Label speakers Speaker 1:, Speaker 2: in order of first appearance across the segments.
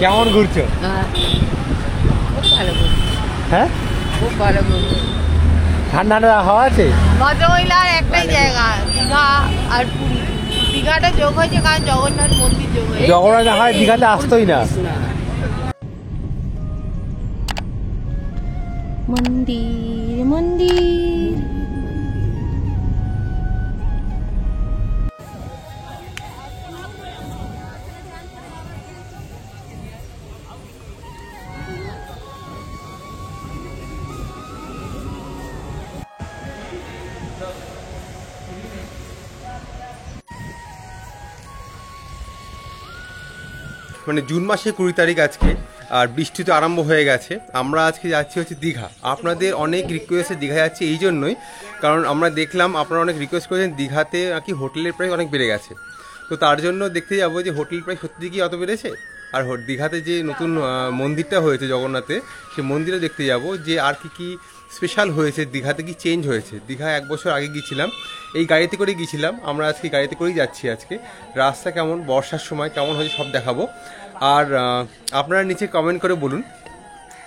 Speaker 1: কেমন ঘুরছো?
Speaker 2: খুব ভালো,
Speaker 1: হ্যাঁ
Speaker 2: খুব ভালো।
Speaker 1: ঠান্ডা ঠান্ডা হাওয়া আছে।
Speaker 2: ভদ্রমহিলার একটাই জায়গা দীঘা আর পুরী। দীঘাটা যোগ হয়েছে কারণ জগন্নাথ মন্দির যোগ হয়েছে।
Speaker 1: জগন্নাথ না হয় দীঘাতে আসতোই না।
Speaker 2: মন্দির মন্দির
Speaker 3: মানে জুন মাসে 20 তারিখ আজকে, আর বৃষ্টি তো আরম্ভ হয়ে গেছে। আমরা আজকে যাচ্ছি হচ্ছে দীঘা। আপনাদের অনেক রিকোয়েস্টে দীঘা যাচ্ছি এই জন্যই, কারণ আমরা দেখলাম আপনারা অনেক রিকোয়েস্ট করেছেন দীঘাতে নাকি হোটেলের প্রাইস অনেক বেড়ে গেছে। তো তার জন্য দেখতে যাবো যে হোটেল প্রাইস সত্যি কি অত বেড়েছে, আর দীঘাতে যে নতুন মন্দিরটা হয়েছে জগন্নাথে, সেই মন্দিরে দেখতে যাব যে আর কি স্পেশাল হয়েছে, দীঘাতে কি চেঞ্জ হয়েছে। দীঘা 1 বছর আগে গিয়েছিলাম, এই গাড়িতে করেই গিয়েছিলাম। আমরা আজকে গাড়িতে করেই যাচ্ছি। আজকে রাস্তা কেমন, বর্ষার সময় কেমন হয়েছে সব দেখাবো। আর আপনারা নিচে কমেন্ট করে বলুন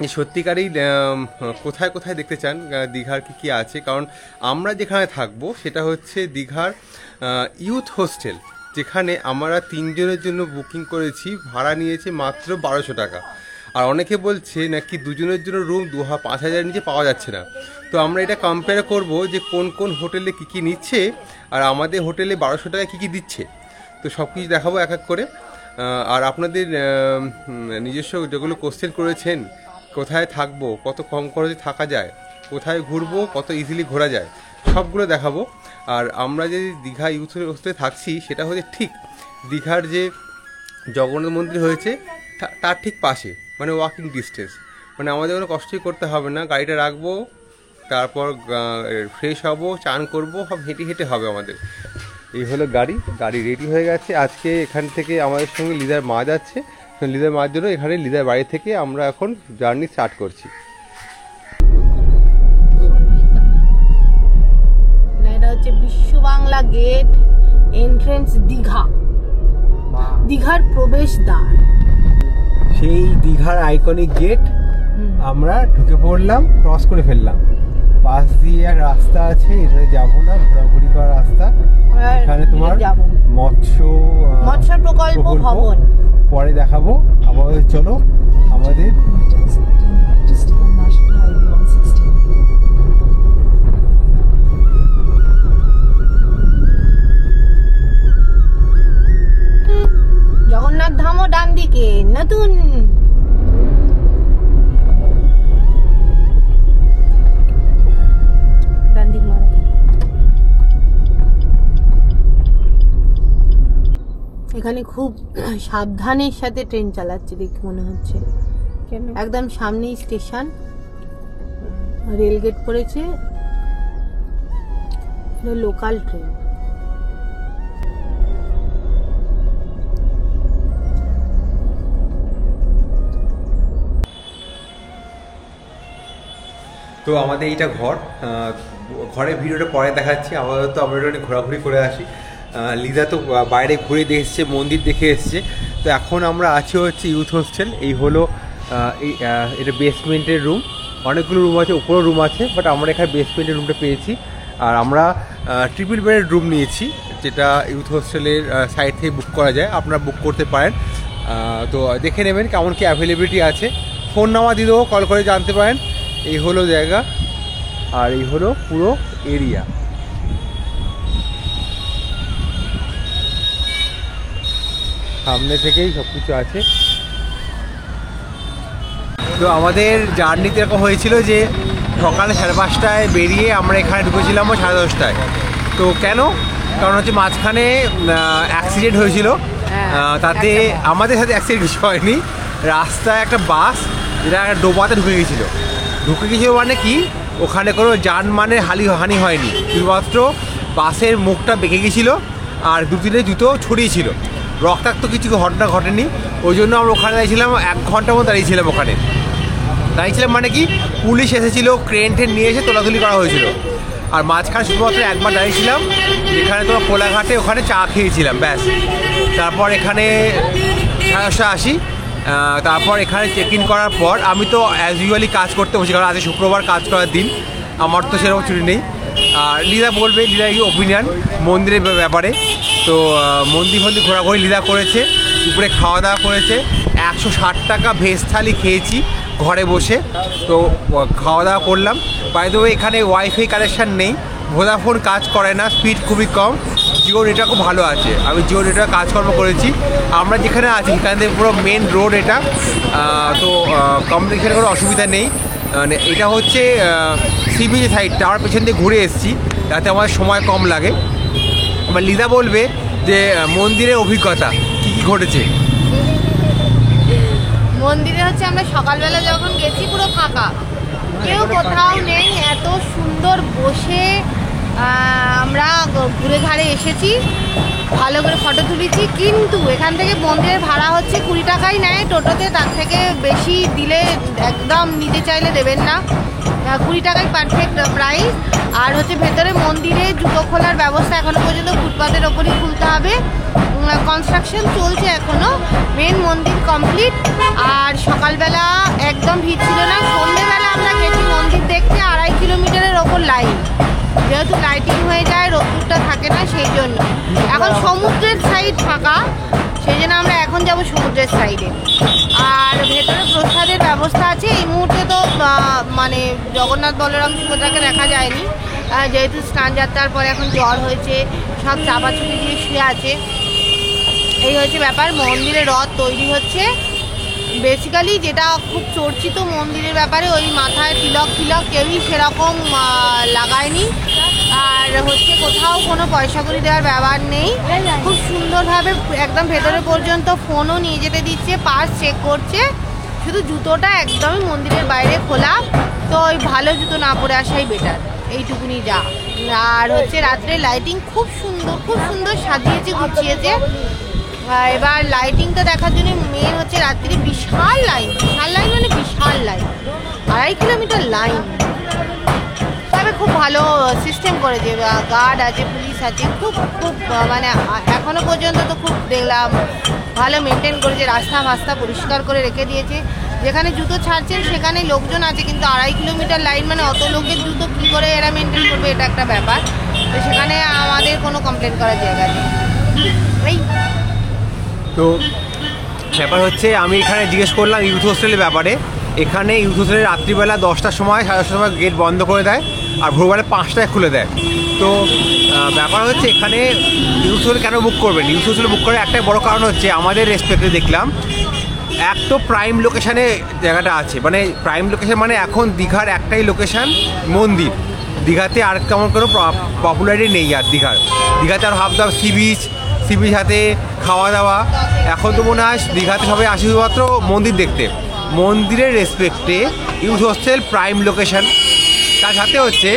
Speaker 3: যে সত্যিকারেই কোথায় কোথায় দেখতে চান, দীঘার কি আছে। কারণ আমরা যেখানে থাকবো সেটা হচ্ছে দীঘার ইউথ হোস্টেল, যেখানে আমরা 3 জনের জন্য বুকিং করেছি। ভাড়া নিয়েছে মাত্র 1200 টাকা। আর অনেকে বলছে নাকি 2 জনের জন্য রুম 5,000 নিচে পাওয়া যাচ্ছে না। তো আমরা এটা কম্পেয়ার করব যে কোন কোন হোটেলে কী নিচ্ছে আর আমাদের হোটেলে 1200 টাকা কী দিচ্ছে। তো সব কিছু দেখাবো এক এক করে। আর আপনাদের নিজস্ব যেগুলো কোশ্চেন করেছেন, কোথায় থাকবো, কত কম খরচে থাকা যায়, কোথায় ঘুরবো, কত ইজিলি ঘোরা যায়, সবগুলো দেখাবো। আর আমরা যে দীঘা ইউথ হোস্টেলে থাকছি সেটা হচ্ছে ঠিক দীঘার যে জগন্নাথ মন্দির হয়েছে তার ঠিক পাশে, মানে ওয়াকিং ডিস্টেন্স। মানে আমাদের কোনো কষ্টই করতে হবে না, গাড়িটা রাখবো, তারপর ফ্রেশ হব, চান করবো, সব হেঁটে হেঁটে হবে আমাদের। এই হলো গাড়ি রেডি হয়ে গেছে। আজকে এখান থেকে আমাদের সঙ্গে লিদার মা যাচ্ছে। লিদার মার জন্য এখানে লিদার বাড়ি থেকে আমরা এখন জার্নি স্টার্ট করছি।
Speaker 2: এটা হচ্ছে বিশ্ব বাংলা গেট এন্ট্রেন্স দীঘা, দীঘার প্রবেশদ্বার।
Speaker 1: সেই দীঘার আইকনিক গেট আমরা ঢুকে পড়লাম, ক্রস করে ফেললাম। পাশ দিয়ে এক রাস্তা আছে, এখানে যাবো না, ঘোরাঘুরি করার রাস্তা। এখানে তোমার
Speaker 2: মৎস্য প্রকল্প ভবন
Speaker 1: পরে দেখাবো। আবার চলো আমাদের
Speaker 2: জগন্নাথ ধামও ডান দিকে নতুন। এখানে খুব সাবধানের সাথে ট্রেন চালাচ্ছে দেখে মনে হচ্ছে। একদম সামনেই স্টেশন, রেলগেট পড়েছে, লোকাল ট্রেন।
Speaker 3: তো আমাদের এইটা ঘরের ভিডিওটা পরে দেখাচ্ছি। আপাতত আমরা একটু ঘোরাঘুরি করে আসি। লিদা তো বাইরে ঘুরে দেখে এসছে, মন্দির দেখে এসছে। তো এখন আমরা আছি হচ্ছে ইউথ হোস্টেল। এই হলো এটা বেসমেন্টের রুম। অনেকগুলো রুম আছে, উপরেও রুম আছে, বাট আমরা এখানে বেসমেন্টের রুমটা পেয়েছি। আর আমরা ট্রিপল বেডের রুম নিয়েছি, যেটা ইউথ হোস্টেলের সাইড থেকে বুক করা যায়। আপনারা বুক করতে পারেন। তো দেখে নেবেন কেমন কি অ্যাভেলেবিলিটি আছে। ফোন নাম্বার দিয়ে দেবো, কল করে জানতে পারেন। এই হলো জায়গা, আর এই হলো পুরো এরিয়া। সামনে থেকেই সব কিছু আছে। তো আমাদের জার্নিতে এরকম হয়েছিল যে সকালে 5:30টায় বেরিয়ে আমরা এখানে ঢুকেছিলাম 10:30টায়। তো কেন? কারণ হচ্ছে মাঝখানে অ্যাক্সিডেন্ট হয়েছিল। তাতে আমাদের সাথে অ্যাক্সিডেন্ট কিছু হয়নি। রাস্তায় একটা বাস যেটা একটা ডোবাতে ঢুকে গিয়েছিল মানে কি, ওখানে কোনো যানমানের হানি হয়নি, শুধুমাত্র বাসের মুখটা বেঁকে গেছিলো আর 2-3 জুতো ছড়িয়েছিল। রক্তাক্ত কিছু ঘটনা ঘটেনি। ওই জন্য আমরা ওখানে দাঁড়িয়েছিলাম, 1 ঘন্টার মতো দাঁড়িয়েছিলাম ওখানে। দাঁড়িয়েছিলাম মানে কি, পুলিশ এসেছিলো, ক্রেন নিয়ে এসে তোলাতুলি করা হয়েছিল। আর মাঝখানে শুধুমাত্র একবার দাঁড়িয়েছিলাম, যেখানে তোমার কোলাঘাটে ওখানে চা খেয়েছিলাম, ব্যাস। তারপর এখানে 8:30 আসি, তারপর এখানে চেক ইন করার পর আমি তো অ্যাজ ইউজুয়ালি কাজ করতে বসি, কারণ আজ শুক্রবার কাজ করার দিন, আমার তো সেরকম ছুটি নেই। আর লিদা বলবে, লিদা কি ওপিনিয়ন মন্দিরের ব্যাপারে। তো মন্দির ঘোরাঘুরি লিদা করেছে, দুপুরে খাওয়া দাওয়া করেছে, 160 টাকা ভেজ থালি খেয়েছি ঘরে বসে। তো খাওয়া দাওয়া করলাম। বাই দ্য ওয়ে এখানে ওয়াইফাই কানেকশান নেই, ভোদাফোন কাজ করে না, স্পিড খুবই কম। জিও নেটওয়ার্কও ভালো আছে, আমি জিও নেটওয়ার্ক কাজকর্ম করেছি। আমরা যেখানে আছি এখান থেকে পুরো মেন রোড এটা, তো কমিউনিকেশনের কোনো অসুবিধা নেই। মানে এটা হচ্ছে সি বিচ সাইডটা, আমার পেছন দিয়ে ঘুরে এসেছি যাতে আমার সময় কম লাগে। এবার লিদা বলবে যে মন্দিরের অভিজ্ঞতা কী কী ঘটেছে।
Speaker 2: মন্দিরে হচ্ছে আমরা সকালবেলা যখন গেছি পুরো ফাঁকা, কেউ কোথাও নেই, এত সুন্দর বসে আমরা ঘুরে ঘাড়ে এসেছি, ভালো করে ফটো তুলেছি। কিন্তু এখান থেকে মন্দিরের ভাড়া হচ্ছে 20 টাকাই নেয় টোটোতে, তার থেকে বেশি দিলে একদম নিতে চাইলে দেবেন না। 20 টাকাই পারফেক্ট প্রাইস। আর হচ্ছে ভেতরে মন্দিরে জুতো খোলার ব্যবস্থা এখনো পর্যন্ত ফুটপাতের ওপরই খুলতে হবে, কনস্ট্রাকশন চলছে এখনো। মেন মন্দির কমপ্লিট। আর সকালবেলা একদম ভিড় ছিল না। সন্ধ্যেবেলা আমরা গেছি মন্দির দেখতে, 2.5 কিলোমিটারের ওপর লাইন, যেহেতু লাইটিং হয়ে যায় রোদ্দুরটা থাকে না সেই জন্য। এখন সমুদ্রের সাইড ফাঁকা, সেই জন্য আমরা এখন যাব সমুদ্রের সাইডে। আর ভেতরে প্রসাদের ব্যবস্থা আছে। এই মুহূর্তে তো মানে জগন্নাথ বলরাম সুভদ্রাকে দেখা যায়নি, যেহেতু স্নান যাত্রার পরে এখন জ্বর হয়েছে, সব চাপাচুপি দিয়ে শুয়ে আছে। এই হচ্ছে ব্যাপার। মন্দিরে রথ তৈরি হচ্ছে। বেসিক্যালি যেটা খুব চর্চিত মন্দিরের ব্যাপারে, ওই মাথায় তিলক কেউই সেরকম লাগায়নি। আর হচ্ছে কোথাও কোনো পয়সা কড়ি দেওয়ার ব্যাপার নেই। খুব সুন্দরভাবে একদম ভেতরে পর্যন্ত ফোনও নিয়ে যেতে দিচ্ছে, পাস চেক করছে। শুধু জুতোটা একদমই মন্দিরের বাইরে খোলা, তো ওই ভালো জুতো না পরে আসাই বেটার, এইটুকুনি যা। আর হচ্ছে রাত্রে লাইটিং খুব সুন্দর সাজিয়েছে, গুছিয়েছে। এবার লাইটিংটা দেখার জন্য মেন হচ্ছে রাত্রি বিশাল লাইন, মানে বিশাল লাইন, 2.5 কিলোমিটার লাইন। তবে খুব ভালো সিস্টেম করেছে, গার্ড আছে, পুলিশ আছে, খুব মানে এখনো পর্যন্ত তো খুব দেখলাম ভালো মেনটেন করেছে। রাস্তা ফাস্তা পরিষ্কার করে রেখে দিয়েছে। যেখানে জুতো ছাড়ছেন সেখানে লোকজন আছে, কিন্তু 2.5 কিলোমিটার লাইন মানে অত লোকের জুতো কী করে এরা মেনটেন করবে, এটা একটা ব্যাপার। তো সেখানে আমাদের কোনো কমপ্লেন করার জায়গা নেই। এই
Speaker 3: তো ব্যাপার হচ্ছে, আমি এখানে জিজ্ঞেস করলাম ইউথ হোস্টেলের ব্যাপারে। এখানে ইউথ হোস্টেলের রাত্রিবেলা 10টার সময় 10:30টার সময় গেট বন্ধ করে দেয়, আর ভোরবেলা 5টায় খুলে দেয়। তো ব্যাপার হচ্ছে এখানে ইউথ হোস্টেল কেন বুক করবেন? ইউথ হোস্টেল বুক করার একটাই বড় কারণ হচ্ছে, আমাদের রেসপেক্টে দেখলাম এক তো প্রাইম লোকেশানে জায়গাটা আছে। মানে প্রাইম লোকেশান মানে এখন দীঘার একটাই লোকেশান মন্দির। দীঘাতে আর কেমন কোনো পপুলারিটি নেই। আর দীঘাতে আর ভাবতাম সি বিচ হাতে খাওয়া দাওয়া। এখন তো মনে হয় দীঘাতে সবাই আসে শুধুমাত্র মন্দির দেখতে। মন্দিরের রেসপেক্টে ইউথ হোস্টেল প্রাইম লোকেশন। তার সাথে হচ্ছে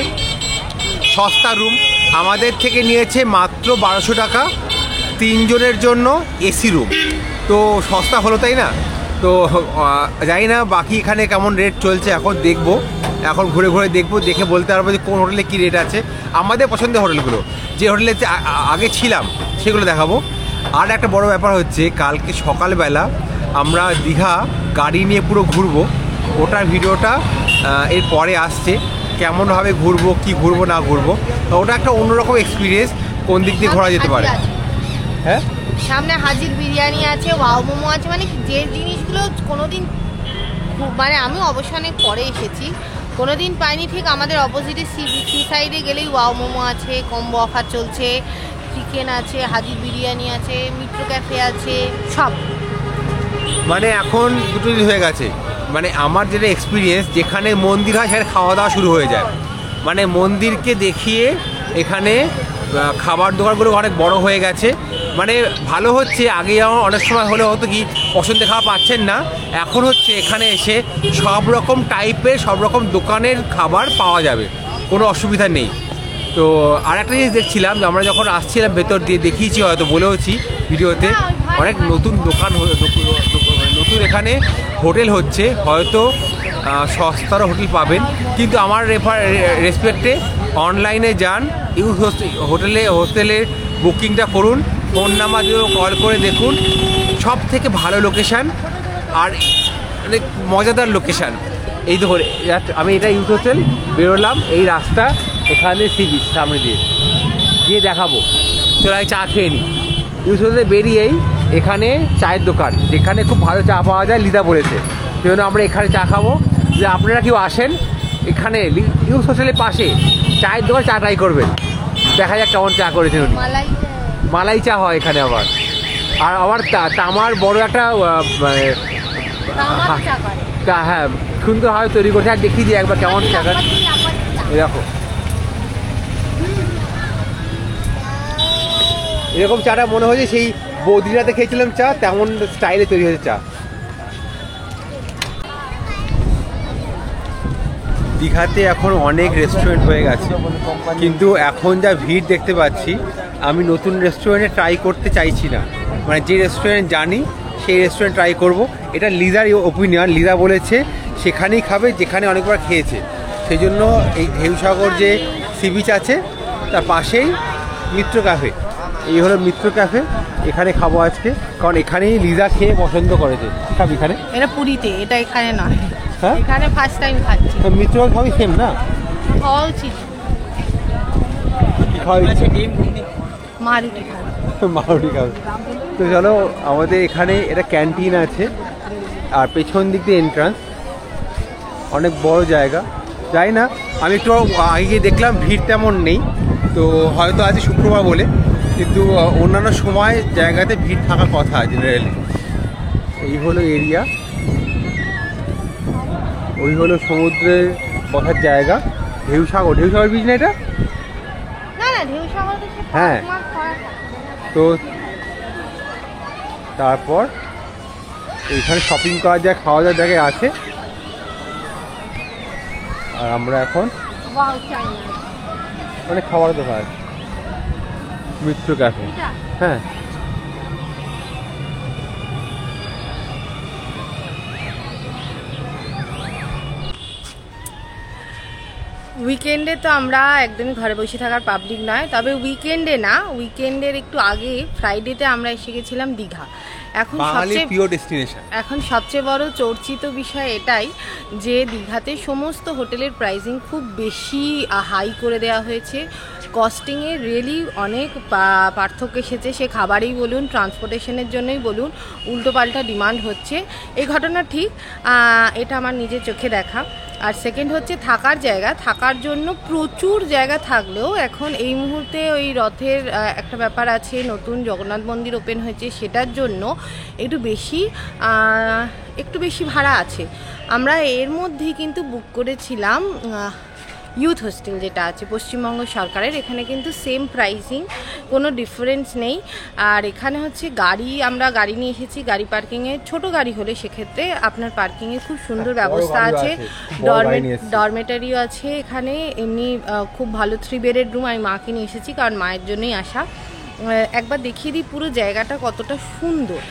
Speaker 3: সস্তা রুম, আমাদের থেকে নিয়েছে মাত্র 1200 টাকা 3 জনের জন্য এসি রুম। তো সস্তা হলো, তাই না? তো জানি না বাকি এখানে কেমন রেট চলছে, এখন দেখবো, এখন ঘুরে দেখবো, দেখে বলতে পারবো যে কোন হোটেলে কী রেট আছে। আমাদের পছন্দের হোটেলগুলো, যে হোটেলে আগে ছিলাম সেগুলো দেখাবো। আর একটা বড় ব্যাপার হচ্ছে, কালকে সকালবেলা আমরা দীঘা গাড়ি নিয়ে পুরো ঘুরবো, ওটার ভিডিওটা এর পরে আসছে। কেমনভাবে ঘুরবো, কি ঘুরবো না ঘুরবো, ওটা একটা অন্যরকম এক্সপিরিয়েন্স। কোন দিক দিয়ে ঘোরা যেতে পারে? হ্যাঁ,
Speaker 2: সামনে হাজির বিরিয়ানি আছে, ওয়াও মোমো আছে, মানে যে জিনিসগুলো কোনোদিন মানে আমি অবশ্য অনেক পরে এসেছি, কোনোদিন পাইনি। ঠিক আমাদের অপোজিটে সি সাইডে গেলেই ওয়াও মোমো আছে, কম্বো অফার চলছে, চিকেন আছে, হাজির বিরিয়ানি আছে, মিত্র ক্যাফে আছে, সব।
Speaker 3: মানে এখন দুটো দিন হয়ে গেছে। মানে আমার যেটা এক্সপিরিয়েন্স, যেখানে মন্দির হয় সেখানে খাওয়া দাওয়া শুরু হয়ে যায়। মানে মন্দিরকে দেখিয়ে এখানে খাবার দোকানগুলো অনেক বড় হয়ে গেছে। মানে ভালো হচ্ছে, আগে যেমন অনেক সময় হলে হতো কি পছন্দের খাবার পাচ্ছেন না, এখন হচ্ছে এখানে এসে সব রকম টাইপের সব রকম দোকানের খাবার পাওয়া যাবে, কোনো অসুবিধা নেই। তো আর একটা জিনিস দেখছিলাম, আমরা যখন আসছিলাম ভেতর দিয়ে, দেখিয়েছি হয়তো, বলেওছি ভিডিওতে, অনেক নতুন দোকান, নতুন এখানে হোটেল হচ্ছে। হয়তো সস্তারও হোটেল পাবেন, কিন্তু আমার রেসপেক্টে অনলাইনে যান, ইউথ হোস্টেলের বুকিংটা করুন, ফোন নাম্বার দিয়ে কল করে দেখুন, সব থেকে ভালো লোকেশান। আর অনেক মজাদার লোকেশান। এই ধরে আমি এটা ইউথ হোস্টেল বেরোলাম, এই রাস্তা এখানে সি বিচ সামনে দিয়ে গিয়ে দেখাবো। চলো চা খেয়ে নিই। ইউথ হোস্টেলে বেরিয়েই এখানে চায়ের দোকান, যেখানে খুব ভালো চা পাওয়া যায়, লিদা বলেছে, সেই জন্য আমরা এখানে চা খাবো। যে আপনারা কেউ আসেন এখানে ইউথ হোস্টেলের পাশে চায়ের দোকান, চা ট্রাই করবেন, দেখা যাক কেমন চা করেছেন উনি। মালাই চা হয় এখানে আবার, আর আবার তামার বড় একটা মানে হ্যাঁ সুন্দর হয় তৈরি করছে। আর দেখি যে একবার কেমন চা দেখো, এরকম চাটা মনে হয়েছে সেই বৌদিরাতে খেয়েছিলাম চা, তেমন স্টাইলে তৈরি হয়েছে চা। দীঘাতে এখন অনেক রেস্টুরেন্ট হয়ে গেছে, কিন্তু এখন যা ভিড় দেখতে পাচ্ছি, আমি নতুন রেস্টুরেন্টে ট্রাই করতে চাইছি না। মানে যে রেস্টুরেন্ট জানি সেই রেস্টুরেন্ট ট্রাই করব, এটা লিদার ওপিনিয়ন। লিদা বলেছে সেখানেই খাবে যেখানে অনেকবার খেয়েছে, সেই জন্য এই ঢেউসাগর যে সি বিচ আছে তার পাশেই মিত্র ক্যাফে, এই হলো মিত্র ক্যাফে, এখানে খাবো আজকে, কারণ এখানেই লিদা খেয়ে পছন্দ করেছে। খাবি এখানে?
Speaker 2: এটা পুরীতে, এটা এখানে নয়।
Speaker 3: হ্যাঁ
Speaker 2: এখানে ফার্স্ট টাইম খাচ্ছি।
Speaker 3: মিত্র সবই সেম না?
Speaker 2: খাওয়া উচিত।
Speaker 3: কি খাওয়া ইচ্ছে?
Speaker 2: মারুটি খাবে।
Speaker 3: মারুটি খাবে। তো চলো, আমাদের এখানে এটা ক্যান্টিন আছে, আর পেছন দিক দিয়ে এন্ট্রান্স, অনেক বড় জায়গা। যাই না, আমি একটু আগে গিয়ে দেখলাম ভিড় তেমন নেই, তো হয়তো আজ শুক্রবার বলে, কিন্তু অন্যান্য সময় জায়গাতে ভিড় থাকার কথা জেনারেলি। এই হলো এরিয়া, ওই হলো সমুদ্রের বসার জায়গা, ঢেউসাগর। ঢেউসাগর বীজ না এটা?
Speaker 2: না না, ঢেউসাগর
Speaker 3: হ্যাঁ। তো তারপর এইখানে শপিং করা যায়, খাওয়া দাওয়ার জায়গায় আছে। আর আমরা এখন অনেক খাবার দোকান আছে, মিত্র ক্যাফে। হ্যাঁ,
Speaker 2: উইকেন্ডে তো আমরা একদমই ঘরে বসে থাকার পাবলিক নয়, তবে উইকেন্ডে না, উইকেন্ডের একটু আগে ফ্রাইডেতে আমরা এসে গেছিলাম দীঘা। এখন সবচেয়ে বড় চর্চিত বিষয় এটাই যে দীঘাতে সমস্ত হোটেলের প্রাইসিং খুব বেশি হাই করে দেওয়া হয়েছে। কস্টিংয়ে রিয়েলি অনেক পার্থক্য এসেছে, সে খাবারেই বলুন, ট্রান্সপোর্টেশনের জন্যই বলুন, উল্টোপাল্টা ডিমান্ড হচ্ছে। এই ঘটনা ঠিক, এটা আমার নিজের চোখে দেখা। আর সেকেন্ড হচ্ছে থাকার জায়গা, থাকার জন্য প্রচুর জায়গা থাকলেও এখন এই মুহূর্তে ওই রথের একটা ব্যাপার আছে, নতুন জগন্নাথ মন্দির ওপেন হয়েছে, সেটার জন্য একটু বেশি ভাড়া আছে। আমরা এর মধ্যেই কিন্তু বুক করেছিলাম ইউথ হোস্টেল, যেটা আছে পশ্চিমবঙ্গ সরকারের, এখানে কিন্তু সেম প্রাইসিং, কোনো ডিফারেন্স নেই। আর এখানে হচ্ছে আমরা গাড়ি নিয়ে এসেছি, গাড়ি পার্কিংয়ে, ছোট গাড়ি হলে সেক্ষেত্রে আপনার পার্কিংয়ে খুব সুন্দর ব্যবস্থা আছে, ডরমেটারিও আছে এখানে, এমনি খুব ভালো 3 বেডের রুম। আমি মাকে নিয়ে এসেছি কারণ মায়ের জন্যই আসা। একবার দেখিয়ে দিই পুরো জায়গাটা কতটা সুন্দর,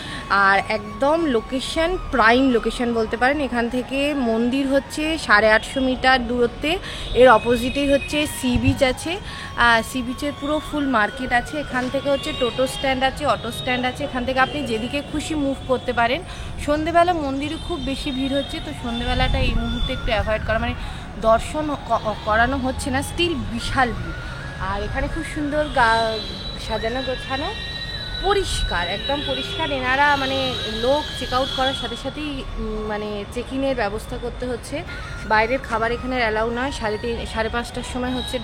Speaker 2: আর একদম লোকেশন, প্রাইম লোকেশন বলতে পারেন। এখান থেকে মন্দির হচ্ছে 850 মিটার দূরত্বে, এর অপোজিটেই হচ্ছে সি বিচ আছে, সি বিচের পুরো ফুল মার্কেট আছে। এখান থেকে হচ্ছে টোটো স্ট্যান্ড আছে, অটো স্ট্যান্ড আছে, এখান থেকে আপনি যেদিকে খুশি মুভ করতে পারেন। সন্ধেবেলা মন্দিরে খুব বেশি ভিড় হচ্ছে, তো সন্ধেবেলাটা এই মুহূর্তে একটু অ্যাভয়েড করা, মানে দর্শন করানো হচ্ছে না, স্টিল বিশাল ভিড়। আর এখানে খুব সুন্দর সাজানো গোছানো, পরিষ্কার, একদম পরিষ্কার। এনারা মানে লোক চেক আউট করার সাথে সাথেই মানে চেকিংয়ের ব্যবস্থা করতে হচ্ছে। বাইরের খাবার এখানে অ্যালাউ নয়। 5:30টার সময় হচ্ছে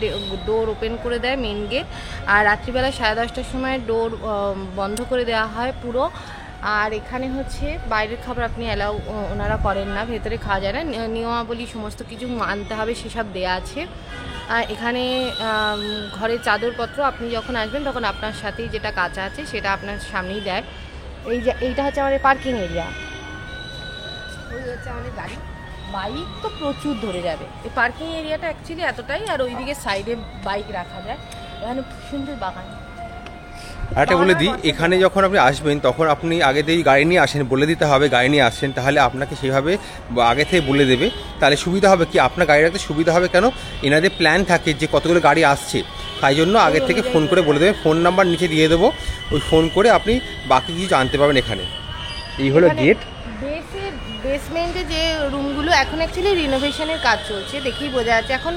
Speaker 2: ডোর ওপেন করে দেয় মেন গেট, আর রাত্রিবেলা 10:30টার সময় ডোর বন্ধ করে দেওয়া হয় পুরো। আর এখানে হচ্ছে বাইরের খাবার আপনি অ্যালাউ ওনারা করেন না, ভেতরে খাওয়া যায় না, নিয়মাবলী সমস্ত কিছু মানতে হবে, সেসব দেয়া আছে। আর এখানে ঘরের চাদরপত্র আপনি যখন আসবেন তখন আপনার সাথেই যেটা কাঁচা আছে সেটা আপনার সামনেই দেয়। এইটা হচ্ছে আমাদের পার্কিং এরিয়া, ওই হচ্ছে আমাদের গাড়ি, বাইক তো প্রচুর ধরে যাবে। এই পার্কিং এরিয়াটা অ্যাকচুয়ালি এতটাই, আর ওইদিকে সাইডে বাইক রাখা যায়, এখানে সুন্দর বাগান।
Speaker 3: আরেকটা বলে দিই, এখানে যখন আপনি আসবেন তখন আপনি আগে থেকে গাড়ি নিয়ে আসেন, বলে দিতে হবে গাড়ি নিয়ে আসছেন, তাহলে আপনাকে সেইভাবে আগে থেকে বলে দেবে, তাহলে সুবিধা হবে। কি আপনার গাড়ি রাখতে সুবিধা হবে কেন, এনাদের প্ল্যান থাকে যে কতগুলো গাড়ি আসছে, তাই জন্য আগে থেকে ফোন করে বলে দেবে। ফোন নাম্বার নিচে দিয়ে দেবো, ওই ফোন করে আপনি বাকি কিছু জানতে পারবেন। এখানে এই হলো গেট,
Speaker 2: বেসে বেসমেন্টে যে রুমগুলো এখন অ্যাকচুয়ালি রিনোভেশনের কাজ চলছে, দেখেই বোঝা যাচ্ছে। এখন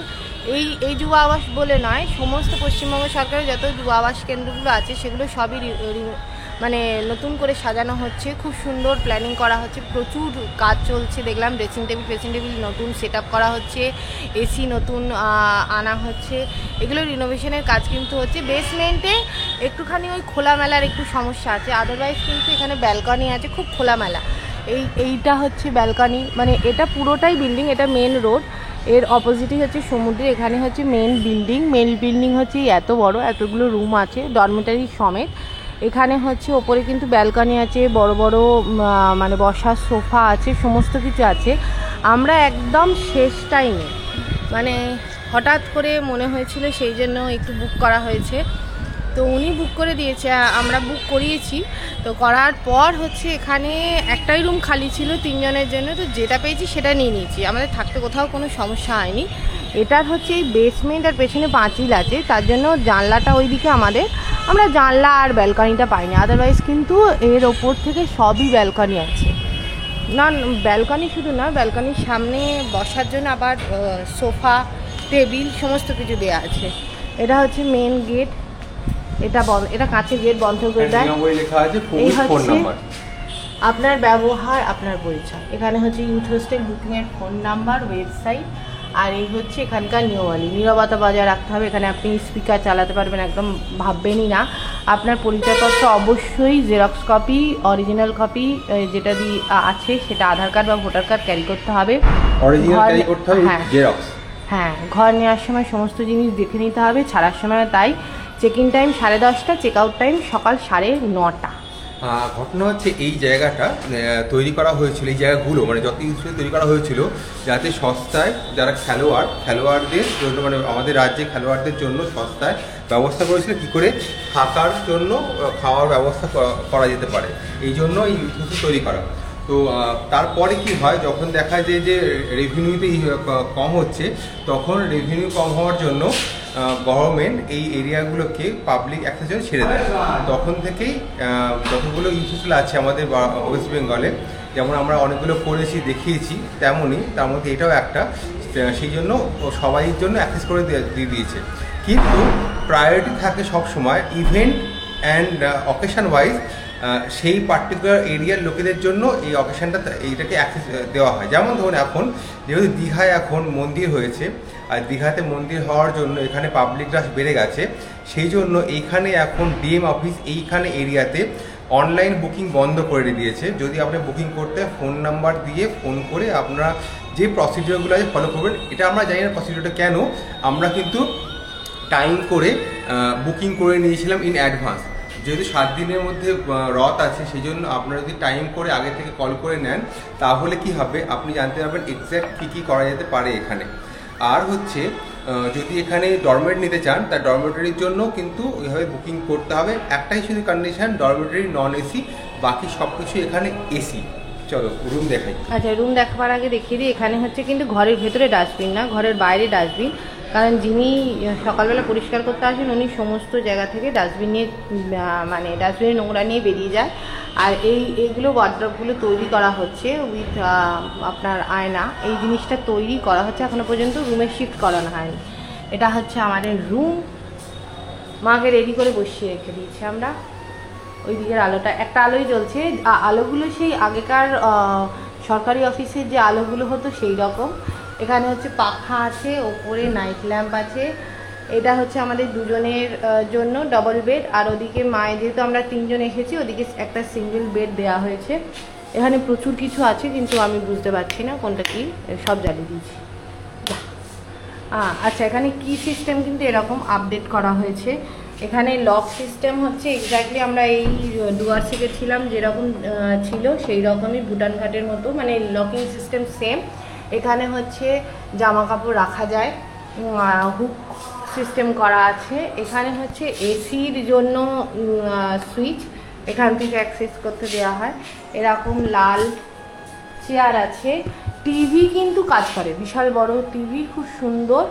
Speaker 2: এই যুব আবাস বলে নয়, সমস্ত পশ্চিমবঙ্গ সরকারের যত যুব আবাস কেন্দ্রগুলো আছে সেগুলো সবই মানে নতুন করে সাজানো হচ্ছে, খুব সুন্দর প্ল্যানিং করা হচ্ছে, প্রচুর কাজ চলছে। দেখলাম ড্রেসিং টেবিল নতুন সেট আপ করা হচ্ছে, এসি নতুন আনা হচ্ছে, এগুলো রিনোভেশনের কাজ কিন্তু হচ্ছে। বেসমেন্টে একটুখানি ওই খোলামেলার একটু সমস্যা আছে, আদারওয়াইজ কিন্তু এখানে ব্যালকনি আছে, খুব খোলামেলা। এইটা হচ্ছে ব্যালকনি, মানে এটা পুরোটাই বিল্ডিং, এটা মেন রোড, এর অপোজিটই হচ্ছে সমুদ্র, এখানে হচ্ছে মেন বিল্ডিং হচ্ছে এত বড়, এতগুলো রুম আছে ডরমিটারি সমেত। এখানে হচ্ছে ওপরে কিন্তু ব্যালকনি আছে, বড় বড় মানে বসার সোফা আছে, সমস্ত কিছু আছে। আমরা একদম শেষ টাইমে মানে হঠাৎ করে মনে হয়েছিল, সেই জন্য একটু বুক করা হয়েছে। তো উনি বুক করে দিয়েছে, আমরা বুক করিয়েছি। তো করার পর হচ্ছে এখানে একটাই রুম খালি ছিল 3 জনের জন্য, তো যেটা পেয়েছি সেটা নিয়ে নিয়েছি, আমাদের থাকতে কোথাও কোনো সমস্যা হয়নি। এটার হচ্ছে এই বেসমেন্ট আর পেছনে পাঁচিল আছে, তার জন্য জানলাটা ওইদিকে আমরা জানলা আর ব্যালকনিটা পাইনি, আদারওয়াইজ কিন্তু এর ওপর থেকে সবই ব্যালকনি আছে। না ব্যালকনি শুধু না, ব্যালকনির সামনে বসার জন্য আবার সোফা টেবিল সমস্ত কিছু দেওয়া আছে। এটা হচ্ছে মেন গেট, এটা কাঁচের গেট বন্ধ করে দেয়। এই হচ্ছে আপনার ব্যবহার, আপনার পরিচয়। এখানে হচ্ছে ইউথ হোস্টেল বুকিংয়ের ফোন নাম্বার, ওয়েবসাইট, আর এই হচ্ছে এখানকার নিয়মাবলী। নীরবতা বজায় রাখতে হবে, এখানে আপনি স্পিকার চালাতে পারবেন, একদম ভাববেনই না। আপনার পরিচয়পত্র অবশ্যই জেরক্স কপি, অরিজিনাল কপি যেটা দিয়ে আছে সেটা আধার কার্ড বা ভোটার কার্ড ক্যারি করতে হবে। হ্যাঁ, ঘর নেওয়ার সময় সমস্ত জিনিস দেখে নিতে হবে, ছাড়ার সময় তাই। Check in time 10:30, check out time সকাল 9:30।
Speaker 3: ঘটনা হচ্ছে এই জায়গাটা তৈরি করা হয়েছিল, এই জায়গাগুলো মানে যত ইউনিভার্সিটি তৈরি করা হয়েছিল যাতে সস্তায় যারা খেলোয়াড়দের জন্য, মানে আমাদের রাজ্যে খেলোয়াড়দের জন্য সস্তায় ব্যবস্থা করেছিল কী করে থাকার জন্য, খাওয়ার ব্যবস্থা করা যেতে পারে, এই জন্য এই ইউনিভার্সিটি তৈরি করা। তো তারপরে কি হয়, যখন দেখা যায় যে রেভিনিউতে কম হচ্ছে, তখন রেভিনিউ কম হওয়ার জন্য গভর্নমেন্ট এই এরিয়াগুলোকে পাবলিক অ্যাক্সেসের জন্য ছেড়ে দেয়। তখন থেকেই যতগুলো ইনস্টিটিউট আছে আমাদের ওয়েস্ট বেঙ্গলে, যেমন আমরা অনেকগুলো করেছি দেখিয়েছি, তেমনই তার মধ্যে এটাও একটা, সেই জন্য সবাইয়ের জন্য অ্যাক্সেস করে দিয়ে দিয়েছে। কিন্তু প্রায়োরিটি থাকে সবসময় ইভেন্ট অ্যান্ড অকেশন ওয়াইজ, সেই পার্টিকুলার এরিয়ার লোকেদের জন্য এই এইটাকে অ্যাক্সেস দেওয়া হয়। যেমন ধরুন এখন যেহেতু দীঘায় এখন মন্দির হয়েছে, আর দীঘাতে মন্দির হওয়ার জন্য এখানে পাবলিক রাশ বেড়ে গেছে, সেই জন্য এইখানে এখন ডিএম অফিস এইখানে এরিয়াতে অনলাইন বুকিং বন্ধ করে দিয়েছে। যদি আপনি বুকিং করতে ফোন নাম্বার দিয়ে ফোন করে আপনারা যে প্রসিডিওরগুলো আছে ফলো করবেন। এটা আমরা জানি না প্রসিডিওরটা কেন, আমরা কিন্তু টাইম করে বুকিং করে নিয়েছিলাম ইন অ্যাডভান্স। যেহেতু 7 দিনের মধ্যে রথ আছে, সেই জন্য আপনারা যদি টাইম করে আগে থেকে কল করে নেন তাহলে কি হবে, আপনি জানতে পারবেন এক্স্যাক্ট কী করা যেতে পারে এখানে। আর হচ্ছে যদি এখানে ডরমেট নিতে চান, তার ডরমেটরির জন্য কিন্তু এভাবে বুকিং করতে হবে। একটাই শুধু কন্ডিশন, ডরমেটরি নন এসি, বাকি সব কিছু এখানে এসি। চলো রুম দেখাই।
Speaker 2: আচ্ছা, রুম দেখাবার আগে দেখিয়ে দিই, এখানে হচ্ছে কিন্তু ঘরের ভেতরে ডাস্টবিন না, ঘরের বাইরে ডাস্টবিন। কারণ যিনি সকালবেলা পরিষ্কার করতে আসেন উনি সমস্ত জায়গা থেকে ডাস্টবিন নিয়ে, মানে ডাস্টবিনে নোংরা নিয়ে বেরিয়ে যায়। আর এইগুলো ওয়ার্ড্রপগুলো তৈরি করা হচ্ছে উইথ আপনার আয়না, এই জিনিসটা তৈরি করা হচ্ছে, এখনো পর্যন্ত রুমে শিফট করানো হয়নি। এটা হচ্ছে আমাদের রুম, মাকে রেডি করে বসিয়ে রেখে দিয়েছি আমরা। ওই দিকের আলোটা, একটা আলোই জ্বলছে, আলোগুলো সেই আগেকার সরকারি অফিসের যে আলোগুলো হতো সেই রকম। এখানে হচ্ছে পাখা আছে, ওপরে নাইট ল্যাম্প আছে। এটা হচ্ছে আমাদের দুজনের জন্য ডবল বেড, আর ওদিকে মায়ের যেহেতু আমরা 3 জন এসেছি, ওদিকে একটা সিঙ্গেল বেড দেওয়া হয়েছে। এখানে প্রচুর কিছু আছে কিন্তু আমি বুঝতে পারছি না কোনটা কি, সব জ্বালিয়ে দিয়েছি। আচ্ছা, এখানে কি সিস্টেম কিন্তু এরকম আপডেট করা হয়েছে। এখানে লক সিস্টেম হচ্ছে এক্স্যাক্টলি আমরা এই ডুয়ার্সে গেছিলাম যেরকম ছিল সেই রকমই, ভুটান ঘাটের মতো, মানে লকিং সিস্টেম সেম। এখানে হচ্ছে জামা কাপড় রাখা যায়, হুক সিস্টেম করা আছে। এখানে হচ্ছে এসির জন্য সুইচ, এখান থেকে অ্যাক্সেস করতে দেওয়া হয়। এরকম লাল চেয়ার আছে। টিভি কিন্তু কাজ করে, বিশাল বড় টিভি, খুব সুন্দর,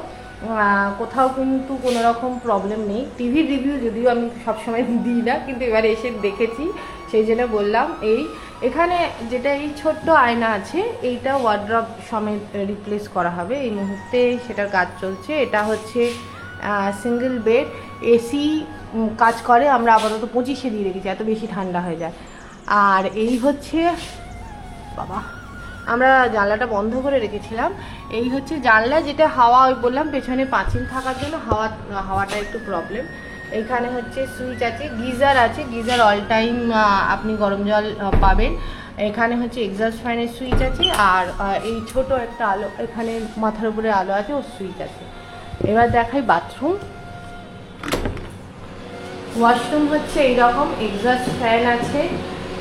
Speaker 2: কোথাও কিন্তু কোনো রকম প্রবলেম নেই। টিভির রিভিউ যদিও আমি সবসময় দিই না, কিন্তু এবারে এসে দেখেছি সেই জন্য বললাম। এই এখানে যেটা এই ছোট্ট আয়না আছে এইটা ওয়ার্ড্রপ সমেত রিপ্লেস করা হবে এই মুহূর্তে, সেটার কাজ চলছে। এটা হচ্ছে সিঙ্গেল বেড, এসি কাজ করে, আমরা আপাতত 25-এ দিয়ে রেখেছি, এত বেশি ঠান্ডা হয়ে যায়। আর এই হচ্ছে বাবা, আমরা জানলাটা বন্ধ করে রেখেছিলাম, এই হচ্ছে জানলা, যেটা হাওয়া ওই বললাম পেছনে পাঁচিল থাকার জন্য হাওয়াটা একটু প্রবলেম। এইখানে হচ্ছে সুইচ আছে, গিজার আছে, গিজার অল টাইম আপনি গরম জল পাবেন। এখানে হচ্ছে এক্সস্ট ফ্যানের সুইচ আছে, আর এই ছোট একটা আলো এখানে মাথার উপরে আলো আছে, ওর সুইচ আছে। এবার দেখাই বাথরুম। ওয়াশরুম হচ্ছে এইরকম, এক্সস্ট ফ্যান আছে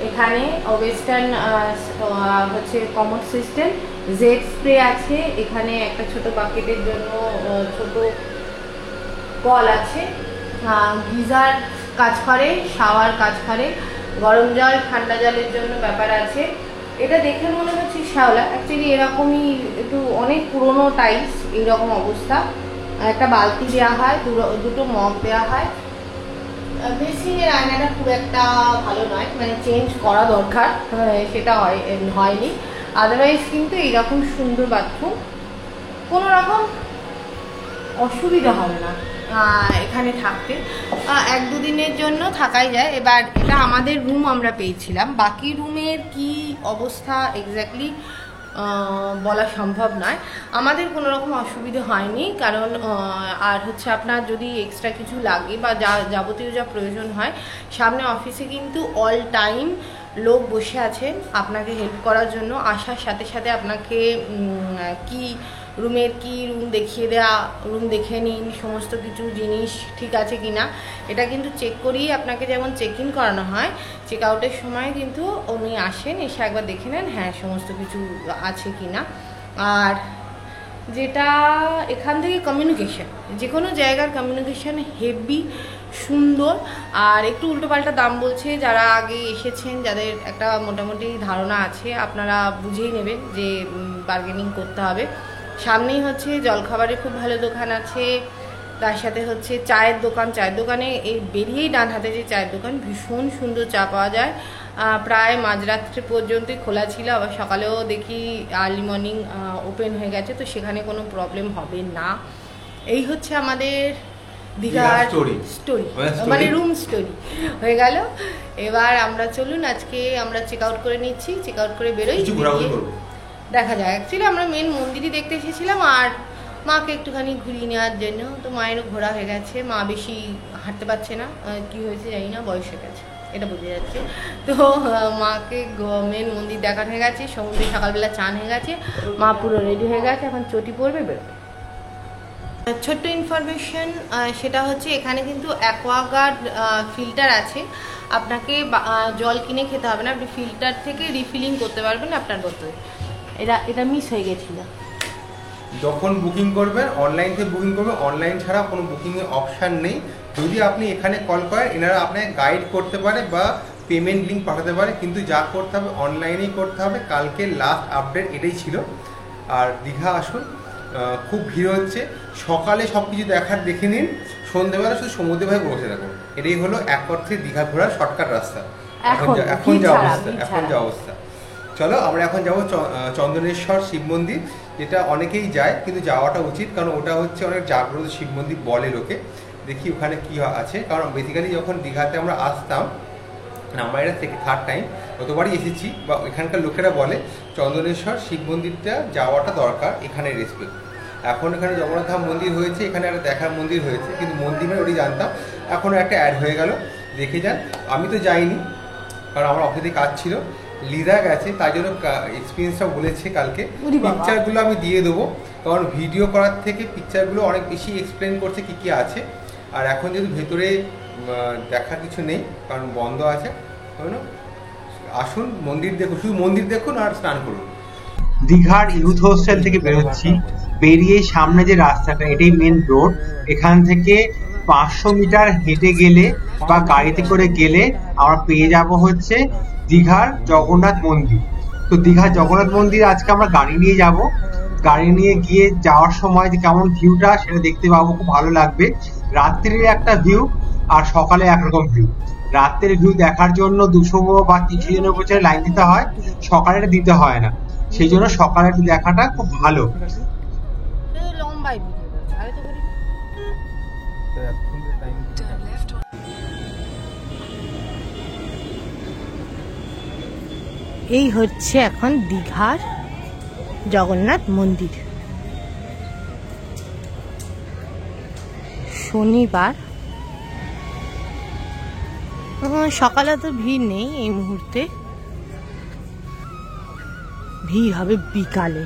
Speaker 2: এখানে, ওয়েস্টার্ন হচ্ছে কমোড সিস্টেম, জেড স্প্রে আছে এখানে, একটা ছোট বাকেটের জন্য ছোট কল আছে, গিজার কাজ করে, শাওয়ার কাজ করে, গরম জল ঠান্ডা জলের জন্য ব্যাপার আছে। এটা দেখে মনে হচ্ছে শ্যাওলা, অ্যাকচুয়ালি এরকমই একটু অনেক পুরনো টাইলস, এইরকম অবস্থা। একটা বালতি দেওয়া হয়, দুটো মগ দেওয়া হয়। বেসিনের আয়নাটা খুব একটা ভালো নয়, মানে চেঞ্জ করা দরকার, সেটা হয়নি। আদারওয়াইজ কিন্তু এইরকম সুন্দর বাথরুম, কোনো রকম অসুবিধা হবে না এখানে থাকতে। 1-2 দিনের জন্য থাকাই যায়। এবার এটা আমাদের রুম আমরা পেয়েছিলাম, বাকি রুমের কি অবস্থা এক্স্যাক্টলি বলা সম্ভব নয়। আমাদের কোনো রকম অসুবিধা হয়নি, কারণ আর হচ্ছে আপনার যদি এক্সট্রা কিছু লাগে বা যাবতীয় যা প্রয়োজন হয়, সামনে অফিসে কিন্তু অল টাইম লোক বসে আছেন আপনাকে হেল্প করার জন্য। আসার সাথে সাথে আপনাকে রুম দেখিয়ে দেওয়া, রুম দেখে নিন সমস্ত কিছু জিনিস ঠিক আছে কিনা, এটা কিন্তু চেক করিয়ে আপনাকে যেমন চেক ইন করানো হয়, চেক আউটের সময় কিন্তু উনি আসেন, এসে একবার দেখে নেন হ্যাঁ সমস্ত কিছু আছে কিনা। আর যেটা এখান থেকে কমিউনিকেশন, যে কোনো জায়গার কমিউনিকেশন হেভি সুন্দর। আর একটু উল্টোপাল্টা দাম বলছে, যারা আগে এসেছেন যাদের একটা মোটামুটি ধারণা আছে, আপনারা বুঝেই নেবেন যে বার্গেনিং করতে হবে। সামনেই হচ্ছে জলখাবারের খুব ভালো দোকান আছে, তার সাথে হচ্ছে চায়ের দোকান, চায়ের দোকানে এই বেরিয়েই ডান হাতে যে চায়ের দোকান, ভীষণ সুন্দর চা পাওয়া যায়। প্রায় মাঝরাত্রি পর্যন্তই খোলা ছিল, আবার সকালেও দেখি আর্লি মর্নিং ওপেন হয়ে গেছে, তো সেখানে কোনো প্রবলেম হবে না। এই হচ্ছে আমাদের দীঘার স্টোরি, মানে রুম স্টোরি হয়ে গেল। এবার আমরা চলুন, আজকে আমরা চেক আউট করে নিচ্ছি, চেক আউট করে বেরোই, দেখা যায়। অ্যাকচুয়ালি আমরা মেন মন্দিরই দেখতে এসেছিলাম, আর মাকে একটুখানি ঘুরিয়ে নেওয়ার জন্য, তো মায়েরও ঘোরা হয়ে গেছে, মা বেশি হাঁটতে পারছে না, কি হয়েছে জানি না, বয়স হয়ে গেছে এটা বোঝা যাচ্ছে। তো মাকে মেন মন্দির দেখানো হয়ে গেছে, সমুদ্রে সকালবেলা চান হয়ে গেছে, মা পুরো রেডি হয়ে গেছে, এখন চটি পড়বে, বেরোবে। ছোট্ট ইনফরমেশন, সেটা হচ্ছে এখানে কিন্তু অ্যাকোয়াগার্ড ফিল্টার আছে, আপনাকে জল কিনে খেতে হবে না, আপনি ফিল্টার থেকে রিফিলিং করতে পারবেন আপনার বোতলে। এটা মিস হয়ে গেছিল।
Speaker 3: যখন বুকিং করবেন অনলাইন থেকে বুকিং করবেন, অনলাইন ছাড়া কোনো বুকিংয়ের অপশান নেই। যদি আপনি এখানে কল করেন, এনারা আপনাকে গাইড করতে পারে বা পেমেন্ট লিঙ্ক পাঠাতে পারে, কিন্তু যা করতে হবে অনলাইনেই করতে হবে। কালকে লাস্ট আপডেট এটাই ছিল। আর দীঘা আসুন, খুব ভিড় হচ্ছে, সকালে সব কিছু দেখে নিন, সন্ধ্যেবেলা শুধু সমুদ্রে ভাই বসে থাকুন। এটাই হলো এক অর্থে দীঘা ঘোরার শর্টকাট রাস্তা। এখন যা অবস্থা। চলো আমরা এখন যাবো চন্দনেশ্বর শিব মন্দির, যেটা অনেকেই যায় কিন্তু যাওয়াটা উচিত, কারণ ওটা হচ্ছে অনেক জাগ্রত শিব মন্দির বলে লোকে। দেখি ওখানে কি আছে, কারণ বেসিক্যালি যখন দীঘাতে আমরা আসতাম, আমরা এটা থেকে 3rd টাইম, কতবারই এসেছি, বা এখানকার লোকেরা বলে চন্দনেশ্বর শিব মন্দিরটা যাওয়াটা দরকার, এখানে রেসপেক্ট। এখন এখানে জগন্নাথ ধাম মন্দির হয়েছে, এখানে একটা দেখার মন্দির হয়েছে, কিন্তু মন্দিরে ওটি জানতাম, এখন একটা অ্যাড হয়ে গেল, দেখে যান। আমি তো যাইনি, কারণ আমার অফিসে কাজ ছিল, লিদা গেছে, তাই জন্য এক্সপিরিয়েন্সটা বলেছে কালকে। পিকচারগুলো আমি দিয়ে দেবো, কারণ ভিডিও করার থেকে পিকচারগুলো অনেক বেশি এক্সপ্লেন করছে কী কী আছে। আর এখন যেহেতু ভেতরে দেখার কিছু নেই, কারণ বন্ধ আছে, আসুন মন্দির দেখুন, শুধু মন্দির দেখুন আর স্নান করুন।
Speaker 1: দীঘার ইউথ হোস্টেল থেকে বেরোচ্ছি, বেরিয়ে সামনে যে রাস্তাটা, এটাই মেন রোড। এখান থেকে 500 মিটার হেঁটে গেলে বা গাড়িতে করে গেলে আমরা পেয়ে যাব হচ্ছে দীঘার জগন্নাথ মন্দির। তো দীঘার জগন্নাথ মন্দির আজকে আমরা গাড়ি নিয়ে যাব, গাড়ি নিয়ে গিয়ে যাওয়ার সময় যে কেমন ভিউটা সেটা দেখতে পাবো, খুব ভালো লাগবে। রাত্রির একটা ভিউ আর সকালে একরকম ভিউ। রাতের ভিউ দেখার জন্য 200 বা 300 জনের উপরে লাইন দিতে হয়, সকালে এটা দিতে হয় না। সেই জন্য সকালে একটু দেখাটা খুব ভালো।
Speaker 2: লম্বাই আরে তো করি এই হচ্ছে এখন দীঘার জগন্নাথ মন্দির। শনিবার, সকালে তো ভিড় নেই, এই মুহূর্তে ভিড় হবে বিকালে।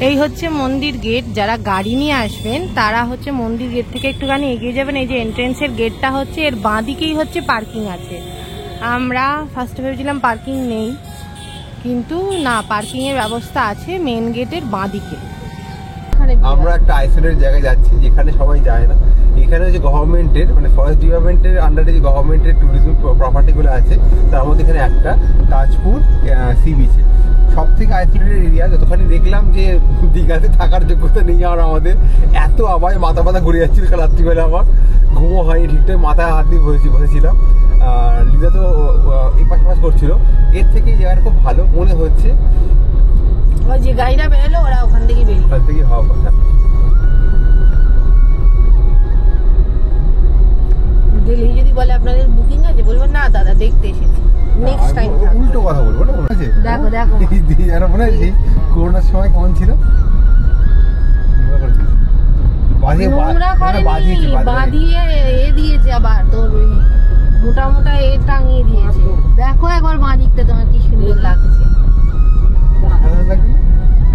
Speaker 2: এই হচ্ছে মন্দির গেট। যারা গাড়ি নিয়ে আসবেন তারা হচ্ছে মন্দির গেট থেকে একটুখানি এগিয়ে যাবেন। এই যে এন্ট্রেন্সের গেটটা হচ্ছে, এর বাঁ দিকেই হচ্ছে পার্কিং আছে। আমরা ফার্স্টে ভেবেছিলাম পার্কিং নেই, কিন্তু না, পার্কিং এর ব্যবস্থা আছে মেন গেটের বাঁ দিকে।
Speaker 3: আমরা একটা আইসোলেটেড জায়গায় যাচ্ছি যেখানে সবাই যায় না। এখানে যে গভর্নমেন্টের মানে ফরেস্ট ডিপার্টমেন্টের আন্ডারে যে গভর্নমেন্টের ট্যুরিজম প্রপার্টিগুলো আছে তার মধ্যে এখানে একটা তাজপুর সি বিচে সব থেকে আইসোলেটেড এরিয়া। যতখানি দেখলাম যে দীঘাতে থাকার যোগ্যতা নেই আর আমাদের, এত আবার মাথা মাথা ঘুরে যাচ্ছিল কাল রাত্রিবেলা, আমার ঘুমও হয়নি ঠিকঠাক, মাথায় হাত দিয়ে বসেছিলাম। আর লিজা তো এই পাশাপাশ করছিল। এর থেকে এই জায়গাটা খুব ভালো মনে হচ্ছে।
Speaker 2: ওই যে গাড়িটা বেরোলো ওরা ওখান থেকে বেরিয়ে,
Speaker 3: ওখান থেকে হওয়া কথা।
Speaker 2: দিল্লি যদি বলে আপনাদের বুকিং আছে, বলবেন না দাদা দেখতে এসেছি,
Speaker 1: আর মনে আছে করোনার সময় কেমন ছিল?
Speaker 2: নোংরা করেনি, বাঁধিয়ে এ দিয়েছে আবার তোর ওই মোটা মোটা এ টাঙিয়ে দিয়েছে। দেখো একবার বাঁ দিকটা তোমার কি সুন্দর লাগছে।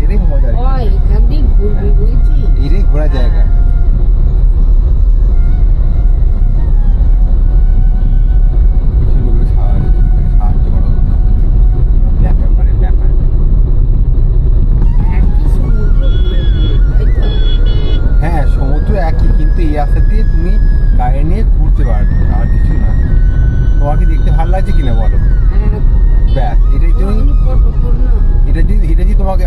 Speaker 1: এটাই মজা,
Speaker 4: এখান দিয়ে ঘুরবে বলছি।
Speaker 1: এটাই ঘোরা জায়গা।
Speaker 4: একই সমুদ্র ঘুরে ঘুরে, তাই তো?
Speaker 1: হ্যাঁ সমুদ্র একই, কিন্তু এই রাস্তা দিয়ে তুমি গাড়ি নিয়ে ঘুরতে পারবে, আর কিছু না। তোমার কি দেখতে ভালো লাগছে কিনা বলো?
Speaker 4: হ্যাঁ,
Speaker 1: ব্যাস এটাই তুমি,
Speaker 4: ওগুলো ফটো কর না।
Speaker 1: এটা যদি তোমাকে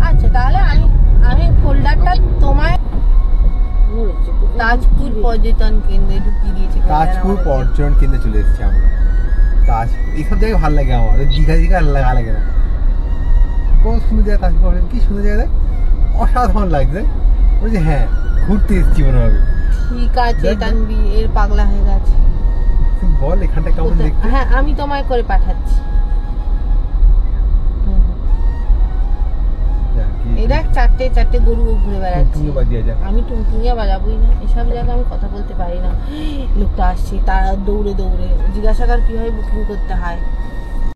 Speaker 2: আচ্ছা তাহলে আমি ফোল্ডারটা তোমায়
Speaker 4: মরেছে কোথায়?
Speaker 2: তাজপুর পর্যটন কেন্দ্রে ঢুকিয়ে দিয়েছি।
Speaker 1: তাজপুর পর্যটন কেন্দ্রে চলে এসেছি আমরা। এইসব জায়গায় ভালো লাগে আমার, ওই দীঘা লাগা লাগে না। কোন সুন্দর জায়গা তাজপুর, কি সুন্দর জায়গা, অসাধারণ লাগছে। বলছি হ্যাঁ ঘুরতে এসেছি মনে হবে।
Speaker 2: ঠিক আছে তানবি, এর পাগলা হয়ে গেছে।
Speaker 1: তুই বল এখানটা কেমন দেখতে।
Speaker 2: হ্যাঁ আমি তোমায় করে পাঠাচ্ছি। এরা চারটে গরু ঘুরে বেড়াচ্ছে।
Speaker 1: টুনটুনি বাজিয়ে যা।
Speaker 2: আমি টুনটুনিয়া বাজাবোই না, এসব জায়গায় আমি কথা বলতে পারি না। লোকটা আসছে, তারা দৌড়ে জিজ্ঞাসা কর কিভাবে বুকিং করতে হয়।